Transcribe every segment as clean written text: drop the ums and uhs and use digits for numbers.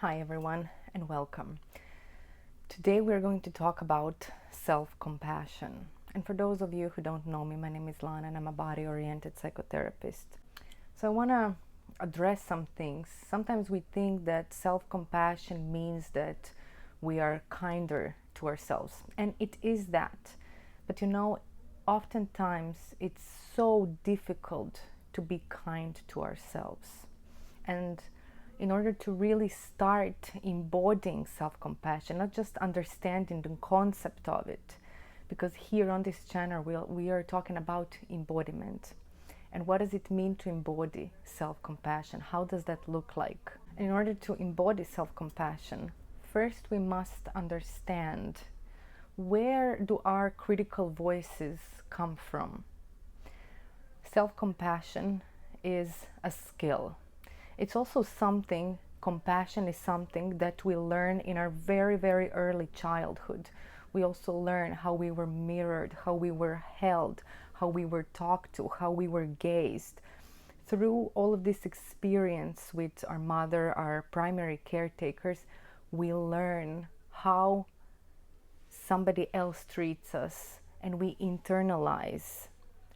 Hi everyone and welcome. Today we're going to talk about self-compassion. And for those of you who don't know me, my name is Lana and I'm a body-oriented psychotherapist. So I want to address some things. Sometimes we think that self-compassion means that we are kinder to ourselves, and it is that. But oftentimes it's so difficult to be kind to ourselves. And in order to really start embodying self-compassion, not just understanding the concept of it, because here on this channel we are talking about embodiment. And what does it mean to embody self-compassion? How does that look like? In order to embody self-compassion, first we must understand, where do our critical voices come from? Self-compassion is a skill. It's also compassion is something that we learn in our very, very early childhood. We also learn how we were mirrored, how we were held, how we were talked to, how we were gazed. Through all of this experience with our mother, our primary caretakers, we learn how somebody else treats us, and we internalize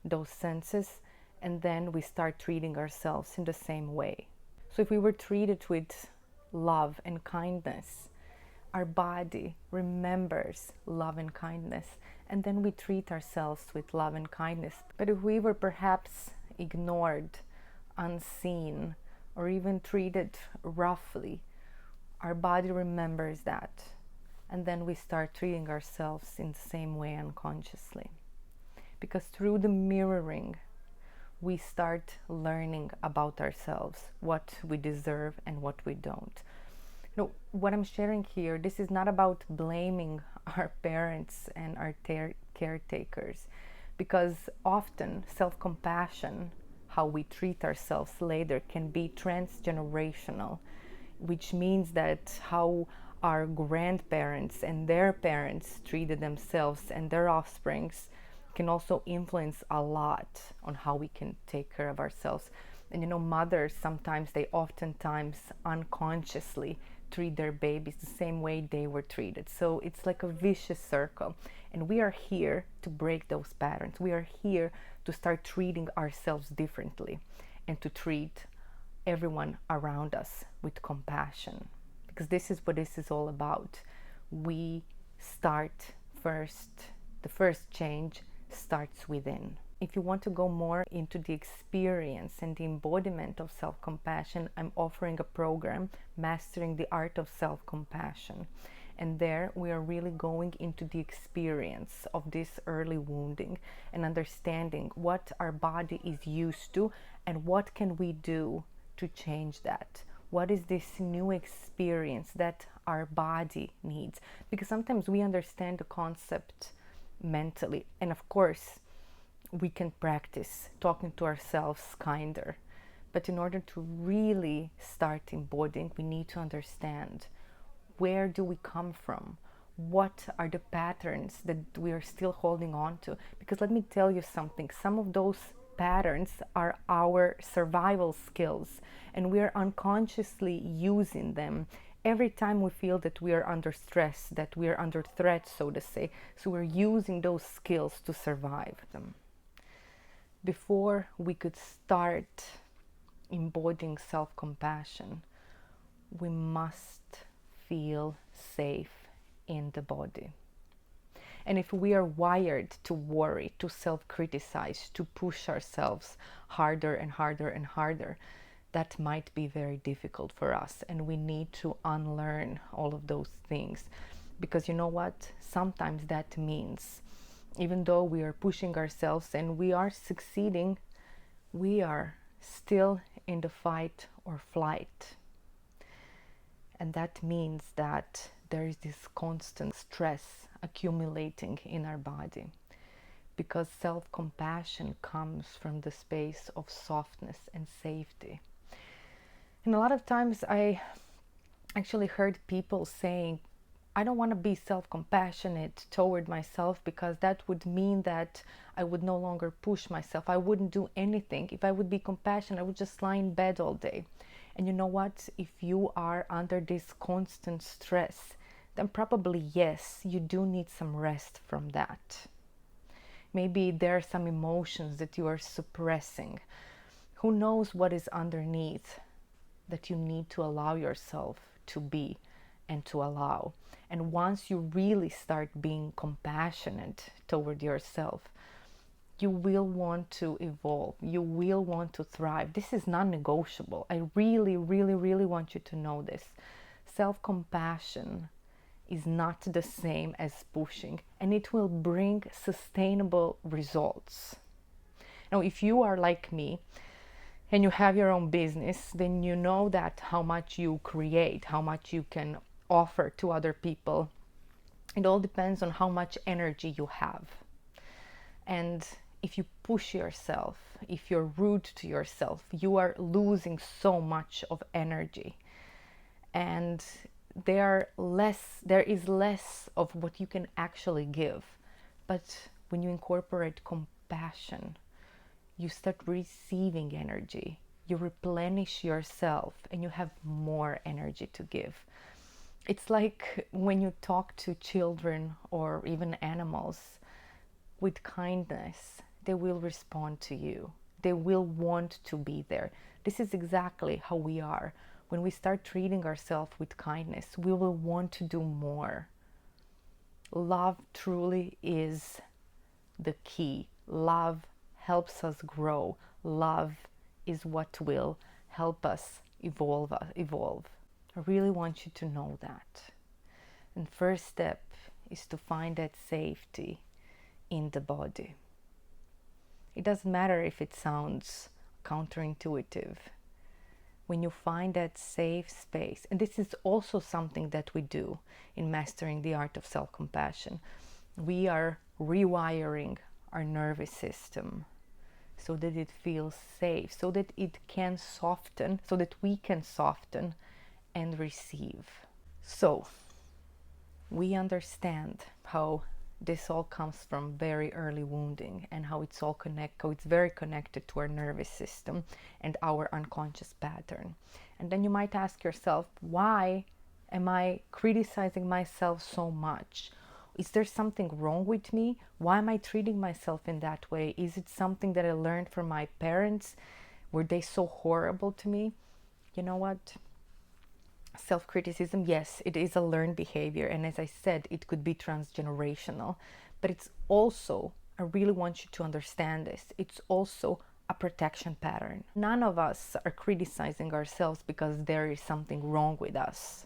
those senses, and then we start treating ourselves in the same way. So if we were treated with love and kindness, our body remembers love and kindness, and then we treat ourselves with love and kindness. But if we were perhaps ignored, unseen, or even treated roughly, our body remembers that, and then we start treating ourselves in the same way unconsciously. Because through the mirroring, we start learning about ourselves, what we deserve and what we don't. What I'm sharing here, this is not about blaming our parents and our caretakers, because often self-compassion, how we treat ourselves later, can be transgenerational, which means that how our grandparents and their parents treated themselves and their offsprings can also influence a lot on how we can take care of ourselves. And mothers they oftentimes unconsciously treat their babies the same way they were treated. So it's like a vicious circle. And we are here to break those patterns. We are here to start treating ourselves differently and to treat everyone around us with compassion. Because this is what this is all about. We start first, the first change starts within. If you want to go more into the experience and the embodiment of self-compassion, I'm offering a program, Mastering the Art of Self-Compassion. And there we are really going into the experience of this early wounding and understanding what our body is used to and what can we do to change that. What is this new experience that our body needs? Because sometimes we understand the concept mentally, and of course we can practice talking to ourselves kinder, but in order to really start embodying, we need to understand, where do we come from? What are the patterns that we are still holding on to? Because let me tell you something, some of those patterns are our survival skills, and we are unconsciously using them every time we feel that we are under stress, that we are under threat, so to say. So we're using those skills to survive them. Before we could start embodying self-compassion, we must feel safe in the body. And if we are wired to worry, to self-criticize, to push ourselves harder and harder and harder, that might be very difficult for us, and we need to unlearn all of those things. Because you know what? Sometimes that means, even though we are pushing ourselves and we are succeeding, we are still in the fight or flight. And that means that there is this constant stress accumulating in our body. Because self-compassion comes from the space of softness and safety. And a lot of times I actually heard people saying, I don't want to be self-compassionate toward myself, because that would mean that I would no longer push myself. I wouldn't do anything. If I would be compassionate, I would just lie in bed all day. And you know what? If you are under this constant stress, then probably yes, you do need some rest from that. Maybe there are some emotions that you are suppressing. Who knows what is underneath that you need to allow yourself to be and to allow. And once you really start being compassionate toward yourself, you will want to evolve. You will want to thrive. This is non-negotiable. I really, really, really want you to know this. Self-compassion is not the same as pushing, and it will bring sustainable results. Now, if you are like me and you have your own business, then you know that how much you create, how much you can offer to other people, it all depends on how much energy you have. And if you push yourself, if you're rude to yourself, you are losing so much of energy. And there is less of what you can actually give. But when you incorporate compassion, you start receiving energy. You replenish yourself and you have more energy to give. It's like when you talk to children or even animals with kindness, they will respond to you. They will want to be there. This is exactly how we are. When we start treating ourselves with kindness, we will want to do more. Love truly is the key. Love helps us grow. Love is what will help us evolve. I really want you to know that. And first step is to find that safety in the body. It doesn't matter if it sounds counterintuitive. When you find that safe space, and this is also something that we do in mastering the art of self-compassion, we are rewiring our nervous system so that it feels safe, so that it can soften, so that we can soften and receive. So we understand how this all comes from very early wounding and how it's very connected to our nervous system and our unconscious pattern. And then you might ask yourself, why am I criticizing myself so much? Is there something wrong with me? Why am I treating myself in that way? Is it something that I learned from my parents? Were they so horrible to me? You know what? Self-criticism, yes, it is a learned behavior, and as I said, it could be transgenerational, but it's also, I really want you to understand this, it's also a protection pattern. None of us are criticizing ourselves because there is something wrong with us.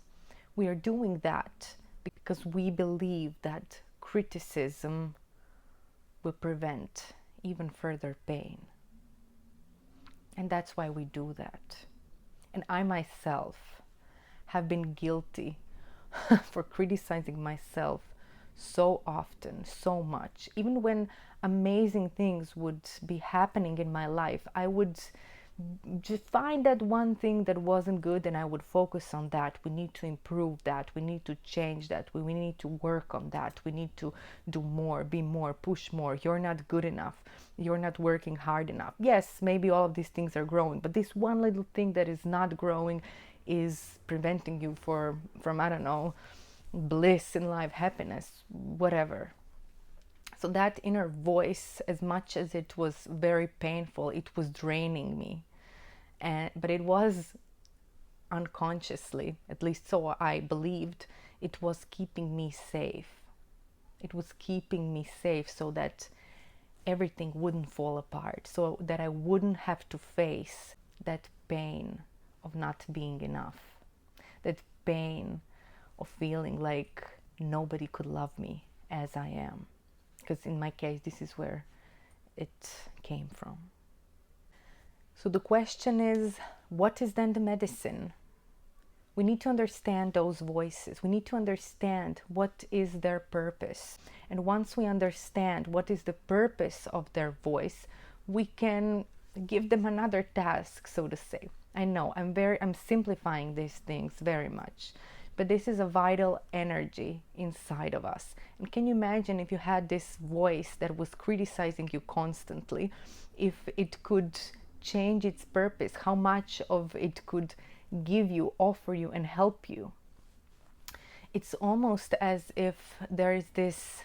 We are doing that because we believe that criticism will prevent even further pain. And that's why we do that. And I myself have been guilty for criticizing myself so often, so much. Even when amazing things would be happening in my life, I would just find that one thing that wasn't good and I would focus on that. We need to improve that. We need to change that. We need to work on that. We need to do more, be more, push more. You're not good enough. You're not working hard enough. Yes, maybe all of these things are growing, but this one little thing that is not growing is preventing you from, I don't know, bliss in life, happiness, whatever. So that inner voice, as much as it was very painful, it was draining me. But it was unconsciously, at least so I believed, it was keeping me safe. It was keeping me safe so that everything wouldn't fall apart, so that I wouldn't have to face that pain of not being enough, that pain of feeling like nobody could love me as I am. Because in my case, this is where it came from. So the question is, what is then the medicine? We need to understand those voices. We need to understand what is their purpose. And once we understand what is the purpose of their voice, we can give them another task, so to say. I know I'm simplifying these things very much, but this is a vital energy inside of us. And can you imagine if you had this voice that was criticizing you constantly, if it could change its purpose, how much of it could give you, offer you, and help you. It's almost as if there is this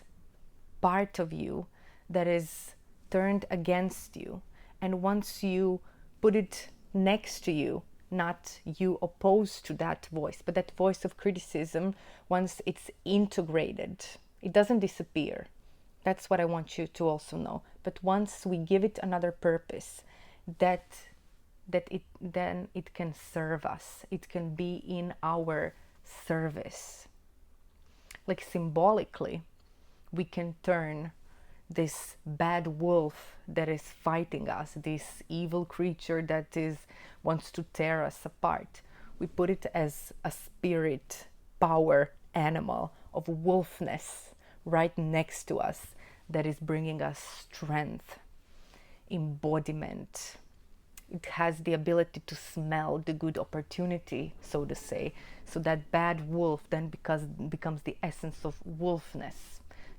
part of you that is turned against you. And once you put it next to you, not you opposed to that voice, but that voice of criticism, once it's integrated, it doesn't disappear. That's what I want you to also know. But once we give it another purpose, that then it can serve us. It can be in our service. Like symbolically, we can turn this bad wolf that is fighting us, this evil creature that wants to tear us apart. We put it as a spirit, power animal of wolfness right next to us that is bringing us strength, embodiment. It has the ability to smell the good opportunity, so to say. So that bad wolf then becomes the essence of wolfness.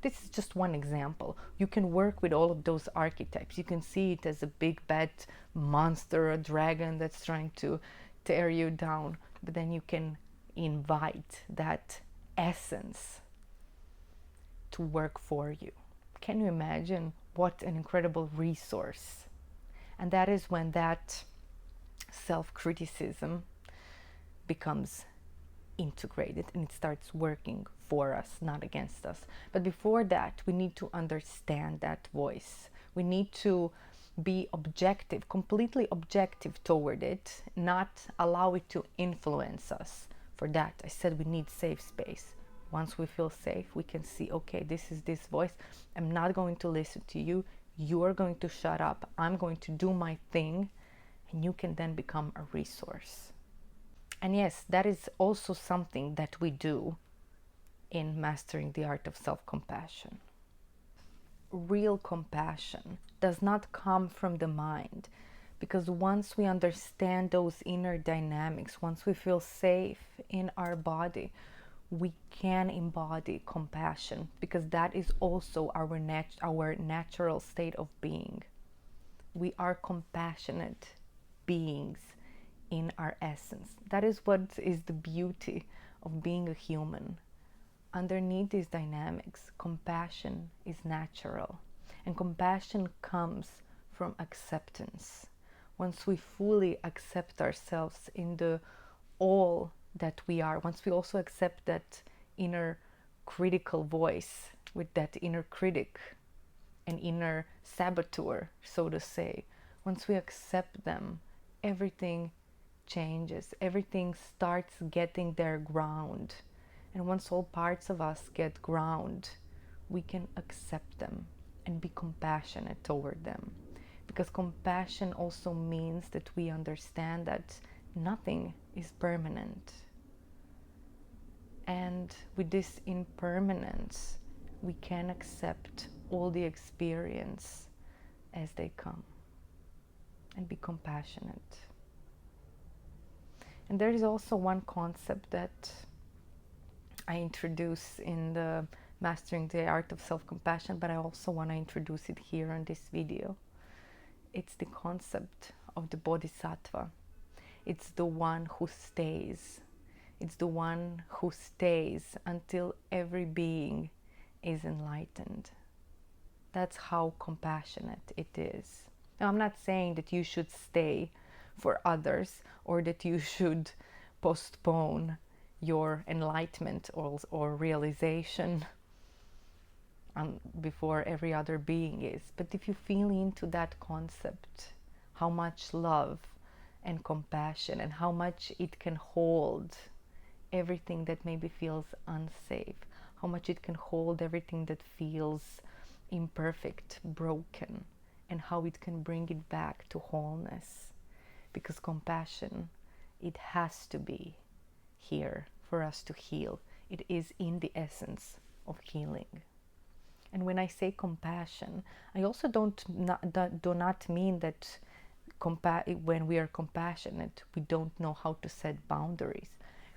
This is just one example. You can work with all of those archetypes. You can see it as a big bad monster, a dragon that's trying to tear you down. But then you can invite that essence to work for you. Can you imagine what an incredible resource? And that is when that self-criticism becomes integrated and it starts working for us, not against us. But before that, we need to understand that voice. We need to be objective, completely objective toward it, not allow it to influence us. For that, I said we need safe space. Once we feel safe, we can see, okay, this is this voice. I'm not going to listen to you. You are going to shut up. I'm going to do my thing. And you can then become a resource. And yes, that is also something that we do in mastering the art of self-compassion. Real compassion does not come from the mind, because once we understand those inner dynamics, once we feel safe in our body, we can embody compassion, because that is also our natural state of being. We are compassionate beings in our essence. That is what is the beauty of being a human. Underneath these dynamics, compassion is natural. And compassion comes from acceptance. Once we fully accept ourselves in the all that we are, once we also accept that inner critical voice with that inner critic and inner saboteur, so to say, once we accept them, everything changes. Everything starts getting their ground. And once all parts of us get ground, we can accept them and be compassionate toward them. Because compassion also means that we understand that nothing is permanent. And with this impermanence, we can accept all the experience as they come and be compassionate. And there is also one concept that I introduce in the Mastering the Art of Self-Compassion, but I also want to introduce it here on this video. It's the concept of the Bodhisattva. It's the one who stays. It's the one who stays until every being is enlightened. That's how compassionate it is. Now, I'm not saying that you should stay for others or that you should postpone your enlightenment or realization before every other being is. But if you feel into that concept, how much love and compassion and how much it can hold everything that maybe feels unsafe, how much it can hold everything that feels imperfect, broken, and how it can bring it back to wholeness. Because compassion, it has to be here for us to heal. It is in the essence of healing. And when I say compassion, I also do not mean that when we are compassionate, we don't know how to set boundaries.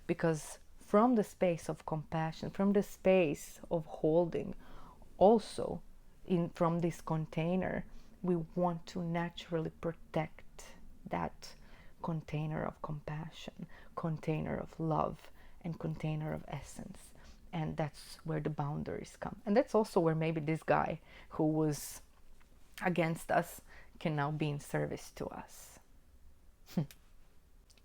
Because from the space of compassion, from the space of holding, also from this container, we want to naturally protect that container of compassion, container of love, and container of essence. And that's where the boundaries come. And that's also where maybe this guy who was against us can now be in service to us.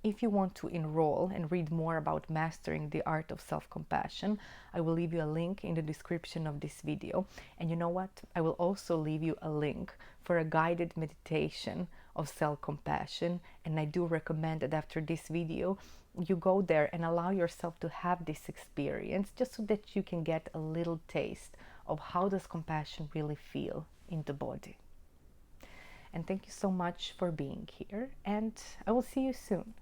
If you want to enroll and read more about mastering the art of self-compassion, I will leave you a link in the description of this video. And you know what? I will also leave you a link for a guided meditation of self-compassion. And I do recommend that after this video, you go there and allow yourself to have this experience, just so that you can get a little taste of how does compassion really feel in the body. And thank you so much for being here, and I will see you soon.